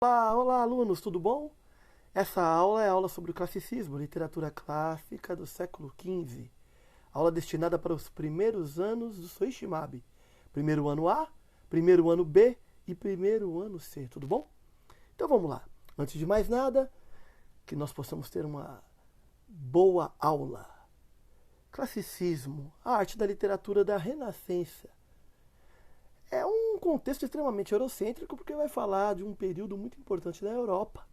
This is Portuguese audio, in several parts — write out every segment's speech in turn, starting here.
Opa, olá alunos, tudo bom? Essa aula é a aula sobre o classicismo, literatura clássica do século XV. Aula destinada para os primeiros anos do Soishimabe. Primeiro ano A, primeiro ano B e primeiro ano C, tudo bom? Então vamos lá. Antes de mais nada, que nós possamos ter uma boa aula. Classicismo, a arte da literatura da Renascença. É um contexto extremamente eurocêntrico porque vai falar de um período muito importante da Europa.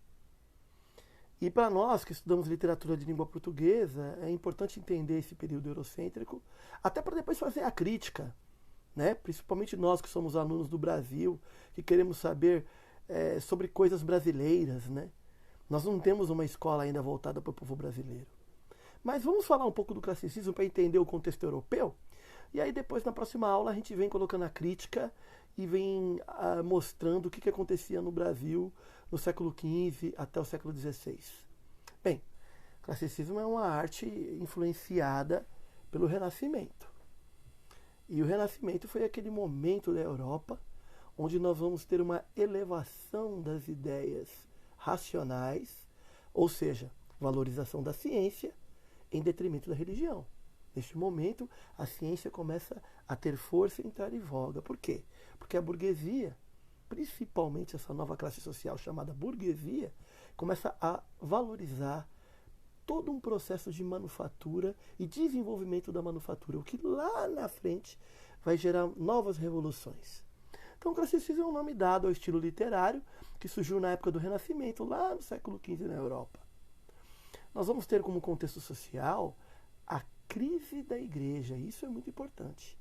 E para nós que estudamos literatura de língua portuguesa, é importante entender esse período eurocêntrico, até para depois fazer a crítica, né? Principalmente nós que somos alunos do Brasil, que queremos saber sobre coisas brasileiras, né? Nós não temos uma escola ainda voltada para o povo brasileiro. Mas vamos falar um pouco do classicismo para entender o contexto europeu? E aí depois, na próxima aula, a gente vem colocando a crítica e vem mostrando o que acontecia no Brasil no século XV até o século XVI. Bem, o classicismo é uma arte influenciada pelo Renascimento. E o Renascimento foi aquele momento da Europa onde nós vamos ter uma elevação das ideias racionais, ou seja, valorização da ciência em detrimento da religião. Neste momento, a ciência começa a ter força e entrar em voga. Por quê? Porque a burguesia, principalmente essa nova classe social chamada burguesia, começa a valorizar todo um processo de manufatura e desenvolvimento da manufatura, o que lá na frente vai gerar novas revoluções. Então, o classicismo é um nome dado ao estilo literário que surgiu na época do Renascimento, lá no século XV na Europa. Nós vamos ter como contexto social a crise da igreja. Isso é muito importante.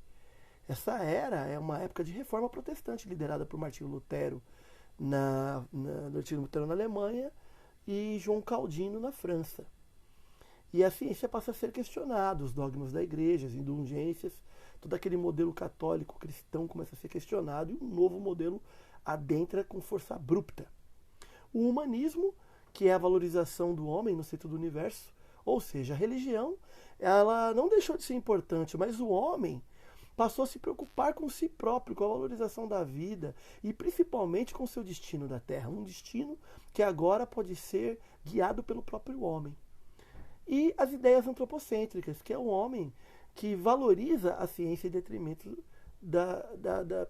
Essa era é uma época de reforma protestante liderada por Martinho Lutero Martinho Lutero na Alemanha e João Calvino na França. E a ciência passa a ser questionada, os dogmas da igreja, as indulgências, todo aquele modelo católico cristão começa a ser questionado e um novo modelo adentra com força abrupta. O humanismo, que é a valorização do homem no centro do universo, ou seja, a religião, ela não deixou de ser importante, mas o homem passou a se preocupar com si próprio, com a valorização da vida e principalmente com o seu destino da Terra, um destino que agora pode ser guiado pelo próprio homem. E as ideias antropocêntricas, que é o homem que valoriza a ciência em detrimento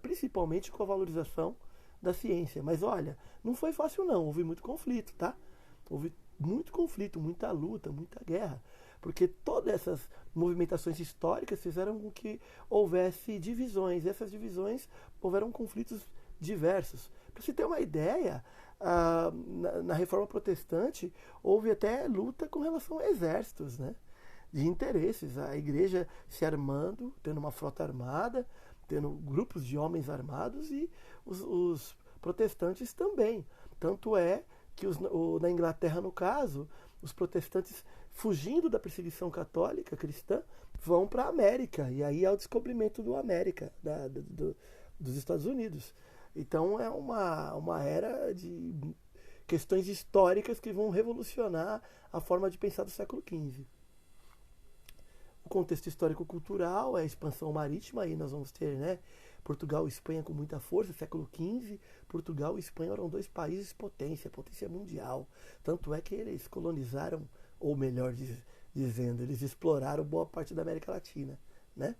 principalmente com a valorização da ciência. Mas olha, não foi fácil não, houve muito conflito, tá? Houve muito conflito, muita luta, muita guerra, porque todas essas movimentações históricas fizeram com que houvesse divisões, e essas divisões houveram conflitos diversos. Para você ter uma ideia, na Reforma Protestante houve até luta com relação a exércitos, né? De interesses, a igreja se armando, tendo uma frota armada, tendo grupos de homens armados e os protestantes também. Tanto é que na Inglaterra, no caso, os protestantes, fugindo da perseguição católica cristã, vão para a América. E aí é o descobrimento do América, dos Estados Unidos. Então é uma era de questões históricas que vão revolucionar a forma de pensar do século XV. O contexto histórico-cultural é a expansão marítima, aí nós vamos ter, né, Portugal e Espanha com muita força, século XV. Portugal e Espanha eram dois países potência mundial. Tanto é que eles colonizaram, ou melhor dizendo, eles exploraram boa parte da América Latina, né?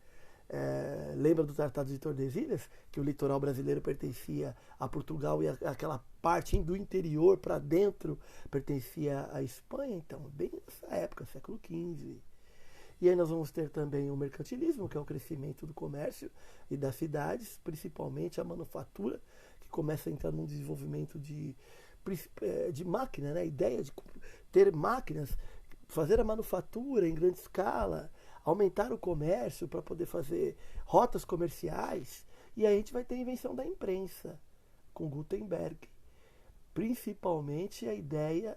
Lembra do Tratado de Tordesilhas, que o litoral brasileiro pertencia a Portugal e aquela parte do interior para dentro pertencia à Espanha? Então, bem nessa época, século XV. E aí nós vamos ter também o mercantilismo, que é o crescimento do comércio e das cidades, principalmente a manufatura, que começa a entrar num desenvolvimento de máquina, né? A ideia de ter máquinas, fazer a manufatura em grande escala, aumentar o comércio para poder fazer rotas comerciais. E aí a gente vai ter a invenção da imprensa, com Gutenberg. Principalmente a ideia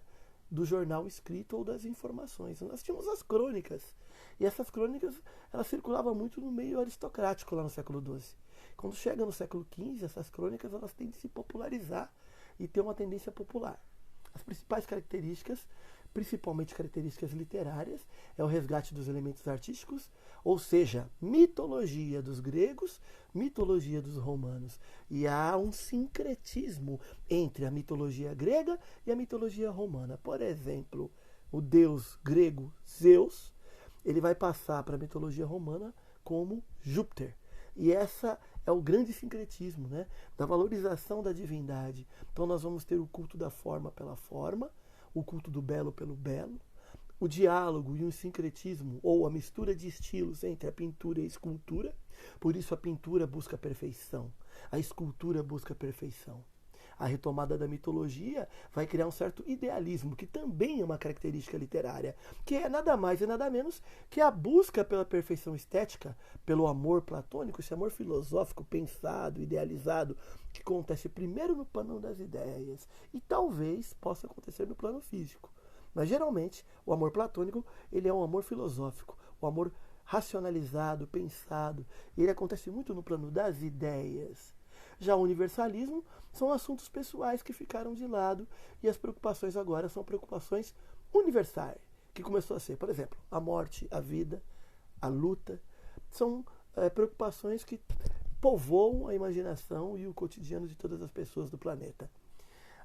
do jornal escrito ou das informações. Nós tínhamos as crônicas. E essas crônicas, elas circulavam muito no meio aristocrático lá no século XII. Quando chega no século XV, essas crônicas elas tendem a se popularizar e ter uma tendência popular. As principais características, principalmente características literárias, é o resgate dos elementos artísticos, ou seja, mitologia dos gregos, mitologia dos romanos. E há um sincretismo entre a mitologia grega e a mitologia romana. Por exemplo, o deus grego Zeus, ele vai passar para a mitologia romana como Júpiter. E essa é o grande sincretismo, né, da valorização da divindade. Então nós vamos ter o culto da forma pela forma, o culto do belo pelo belo, o diálogo e o sincretismo, ou a mistura de estilos entre a pintura e a escultura. Por isso a pintura busca a perfeição, a escultura busca a perfeição. A retomada da mitologia vai criar um certo idealismo, que também é uma característica literária, que é nada mais e nada menos que a busca pela perfeição estética, pelo amor platônico, esse amor filosófico, pensado, idealizado, que acontece primeiro no plano das ideias e talvez possa acontecer no plano físico. Mas geralmente o amor platônico ele é um amor filosófico, um amor racionalizado, pensado, e ele acontece muito no plano das ideias. Já o universalismo são assuntos pessoais que ficaram de lado e as preocupações agora são preocupações universais, que começou a ser, por exemplo, a morte, a vida, a luta, são preocupações que povoam a imaginação e o cotidiano de todas as pessoas do planeta.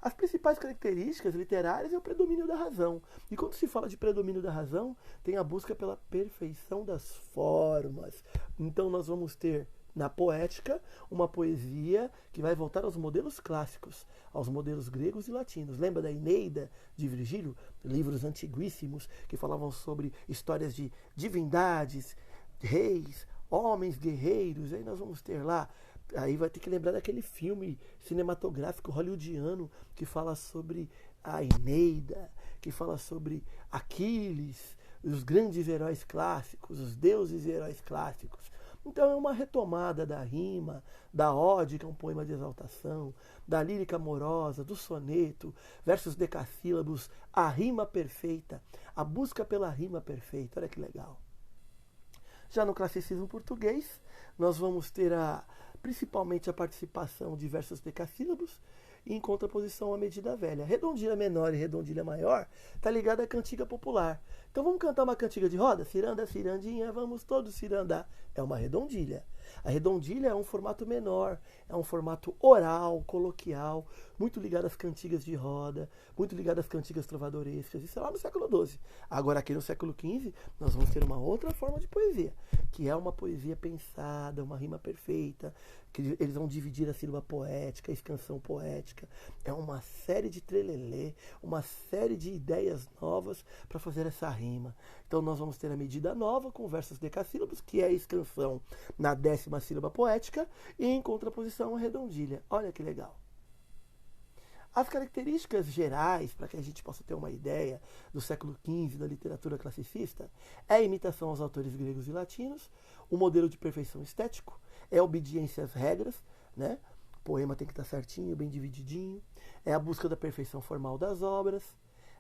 As principais características literárias é o predomínio da razão. E quando se fala de predomínio da razão, tem a busca pela perfeição das formas. Então nós vamos ter na poética uma poesia que vai voltar aos modelos clássicos, aos modelos gregos e latinos. Lembra da Eneida de Virgílio? Livros antiguíssimos que falavam sobre histórias de divindades, reis, homens guerreiros. Aí nós vamos ter lá, aí vai ter que lembrar daquele filme cinematográfico hollywoodiano que fala sobre a Eneida, que fala sobre Aquiles, os grandes heróis clássicos, os deuses e heróis clássicos. Então é uma retomada da rima, da ode, que é um poema de exaltação, da lírica amorosa, do soneto, versos decassílabos, a rima perfeita, a busca pela rima perfeita. Olha que legal. Já no classicismo português, nós vamos ter principalmente a participação de versos decassílabos e em contraposição à medida velha. Redondilha menor e redondilha maior está ligada à cantiga popular. Então vamos cantar uma cantiga de roda? Ciranda, cirandinha, vamos todos cirandar. É uma redondilha. A redondilha é um formato menor, é um formato oral, coloquial, muito ligado às cantigas de roda, muito ligado às cantigas trovadorescas. Isso é lá no século XII. Agora aqui no século XV, nós vamos ter uma outra forma de poesia, que é uma poesia pensada, uma rima perfeita, que eles vão dividir a sílaba poética, a escansão poética. É uma série de trelelê, uma série de ideias novas para fazer essa rima. Então nós vamos ter a medida nova com versos decassílabos, que é a escansão na 10ª sílaba poética, e em contraposição a redondilha. Olha que legal. As características gerais, para que a gente possa ter uma ideia do século XV da literatura classicista, é a imitação aos autores gregos e latinos, o modelo de perfeição estético, é a obediência às regras, né? O poema tem que estar certinho, bem divididinho, é a busca da perfeição formal das obras,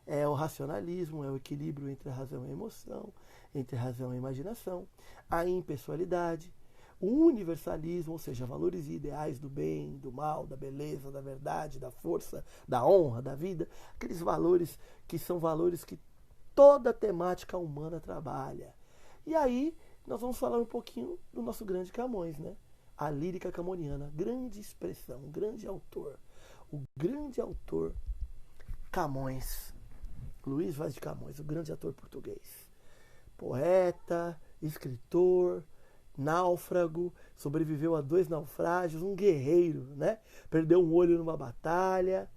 é o racionalismo, é o equilíbrio entre a razão e a emoção, entre a razão e a imaginação, a impessoalidade, o universalismo, ou seja, valores e ideais do bem, do mal, da beleza, da verdade, da força, da honra, da vida, aqueles valores que são valores que toda a temática humana trabalha. E aí nós vamos falar um pouquinho do nosso grande Camões, né? A lírica camoniana, grande expressão, grande autor. O grande autor Camões, Luís Vaz de Camões, o grande ator português. Poeta, escritor, náufrago, sobreviveu a 2 naufrágios, um guerreiro, né? Perdeu um olho numa batalha.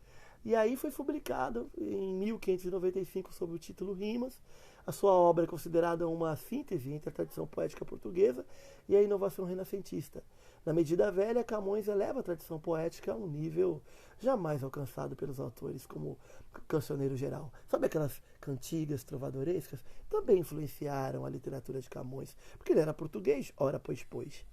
E aí foi publicado em 1595 sob o título Rimas. A sua obra é considerada uma síntese entre a tradição poética portuguesa e a inovação renascentista. Na medida velha, Camões eleva a tradição poética a um nível jamais alcançado pelos autores como Cancioneiro Geral. Sabe aquelas cantigas trovadorescas? Também influenciaram a literatura de Camões, porque ele era português, ora pois.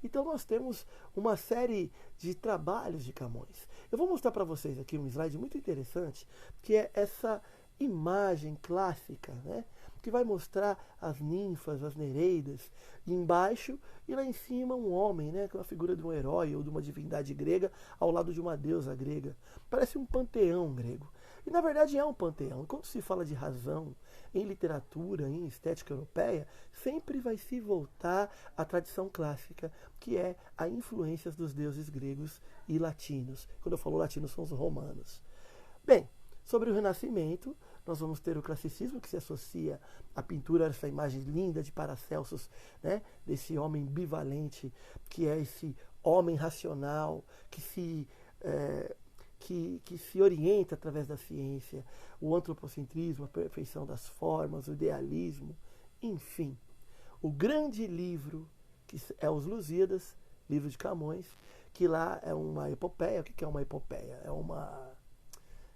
Então nós temos uma série de trabalhos de Camões. Eu vou mostrar para vocês aqui um slide muito interessante, que é essa imagem clássica, né? Que vai mostrar as ninfas, as nereidas, embaixo, e lá em cima um homem, né? Com a figura de um herói ou de uma divindade grega ao lado de uma deusa grega. Parece um panteão grego. E na verdade é um panteão. Quando se fala de razão em literatura, em estética europeia, sempre vai se voltar à tradição clássica, que é a influência dos deuses gregos e latinos. Quando eu falo latinos, são os romanos. Bem, sobre o Renascimento, nós vamos ter o classicismo, que se associa à pintura, essa imagem linda de Paracelsus, né, desse homem bivalente, que é esse homem racional, que se orienta através da ciência, o antropocentrismo, a perfeição das formas, o idealismo, enfim. O grande livro, que é Os Lusíadas, livro de Camões, que lá é uma epopeia. O que é uma epopeia?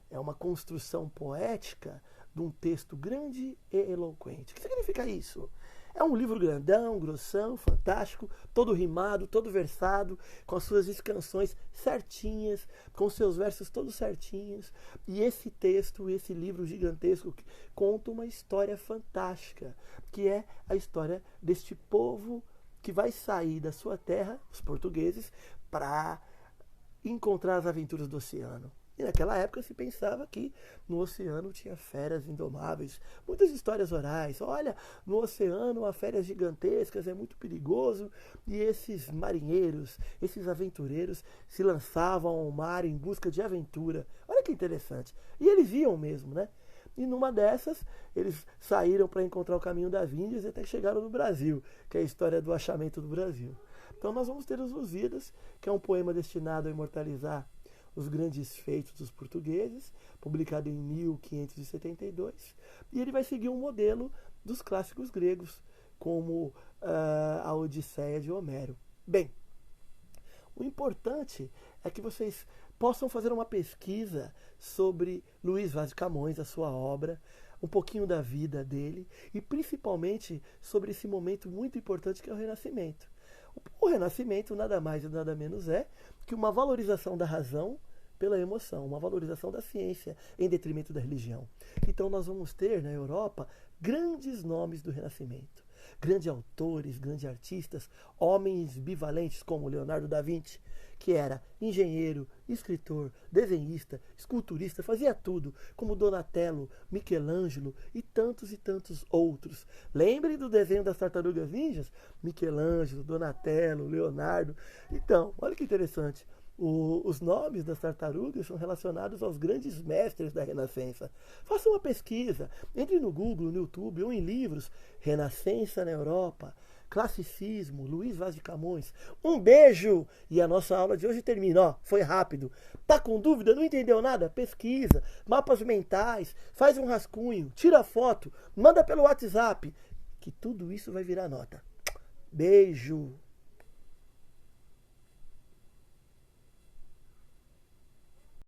É uma construção poética de um texto grande e eloquente. O que significa isso? É um livro grandão, grossão, fantástico, todo rimado, todo versado, com as suas escansões certinhas, com seus versos todos certinhos. E esse texto, esse livro gigantesco, conta uma história fantástica, que é a história deste povo que vai sair da sua terra, os portugueses, para encontrar as aventuras do oceano. E naquela época se pensava que no oceano tinha feras indomáveis. Muitas histórias orais. Olha, no oceano há feras gigantescas, é muito perigoso. E esses marinheiros, esses aventureiros se lançavam ao mar em busca de aventura. Olha que interessante. E eles iam mesmo, né? E numa dessas, eles saíram para encontrar o caminho das Índias e até chegaram no Brasil, que é a história do achamento do Brasil. Então nós vamos ter os Lusíadas, que é um poema destinado a imortalizar os grandes feitos dos portugueses, publicado em 1572, e ele vai seguir um modelo dos clássicos gregos, como a Odisseia de Homero. Bem, o importante é que vocês possam fazer uma pesquisa sobre Luís Vaz de Camões, a sua obra, um pouquinho da vida dele, e principalmente sobre esse momento muito importante que é o Renascimento. O Renascimento nada mais e nada menos é que uma valorização da razão pela emoção, uma valorização da ciência em detrimento da religião. Então nós vamos ter na Europa grandes nomes do Renascimento, grandes autores, grandes artistas, homens bivalentes como Leonardo da Vinci, que era engenheiro, escritor, desenhista, esculturista, fazia tudo, como Donatello, Michelangelo e tantos outros. Lembrem do desenho das Tartarugas Ninjas? Michelangelo, Donatello, Leonardo. Então, olha que interessante. Os nomes das tartarugas são relacionados aos grandes mestres da Renascença. Faça uma pesquisa, entre no Google, no YouTube ou em livros. Renascença na Europa, classicismo, Luís Vaz de Camões. Um beijo! E a nossa aula de hoje termina. Ó, foi rápido. Tá com dúvida? Não entendeu nada? Pesquisa, mapas mentais, faz um rascunho, tira foto, manda pelo WhatsApp, que tudo isso vai virar nota. Beijo!